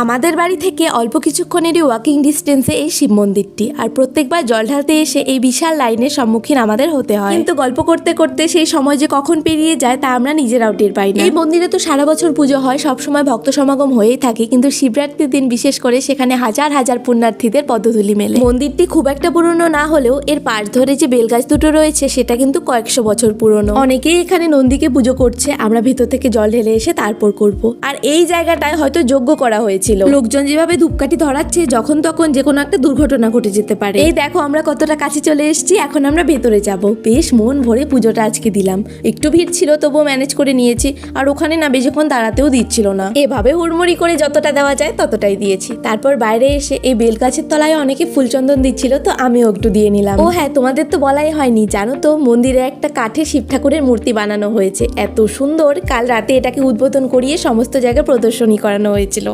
আমাদের বাড়ি থেকে অল্প কিছুক্ষণেরই ওয়াকিং ডিস্টেন্সে এই শিব মন্দিরটি, আর প্রত্যেকবার জল ঢালতে এসে এই বিশাল লাইনের সম্মুখীন আমাদের হতে হয়। কিন্তু গল্প করতে করতে সেই সময় যে কখন পেরিয়ে যায় তা আমরা নিজেরাও টের পাই না। এই মন্দিরে তো সারা বছর পুজো হয়, সবসময় ভক্ত সমাগম হয়েই থাকে, কিন্তু শিবরাত্রির দিন বিশেষ করে সেখানে হাজার হাজার পুণ্যার্থীদের পদধূলি মেলে। মন্দিরটি খুব একটা পুরনো না হলেও এর পাশ ধরে যে বেলগাছ দুটো রয়েছে সেটা কিন্তু কয়েকশো বছর পুরনো। অনেকেই এখানে নন্দীকে পুজো করছে, আমরা ভেতর থেকে জল ঢেলে এসে তারপর করব। আর এই জায়গাটায় হয়তো যজ্ঞ করা হয়েছিল। লোকজন যেভাবে ধূপকাঠি ধরাচ্ছে, যখন তখন যে কোনো একটা দুর্ঘটনা ঘটে যেতে পারে। এই দেখো আমরা কতটা কাছে চলে এসেছি, এখন আমরা ভেতরে যাব। বেশ মন ভরে পুজোটা আজকে দিলাম। একটু ভিড় ছিল তবুও ম্যানেজ করে নিয়েছি, আর ওখানে না বেশিক্ষণ দাঁড়াতেও দিচ্ছিল না, এভাবে হুড়মুড়ি করে যতটা দেওয়া যায় ততটাই দিয়েছি। তারপর বাইরে এসে এই বেলগাছের তলায় অনেকে ফুলচন্দন দিচ্ছিল, তো আমিও একটু দিয়ে নিলাম। ও হ্যাঁ, তোমাদের তো বলাই হয়নি, জানো তো মন্দিরে একটা কাঠে শিব ঠাকুরের মূর্তি বানানো হয়েছে, এত সুন্দর। কাল রাতে এটাকে উদ্বোধন করিয়ে সমস্ত জায়গায় প্রদর্শনী করানো হয়েছিল।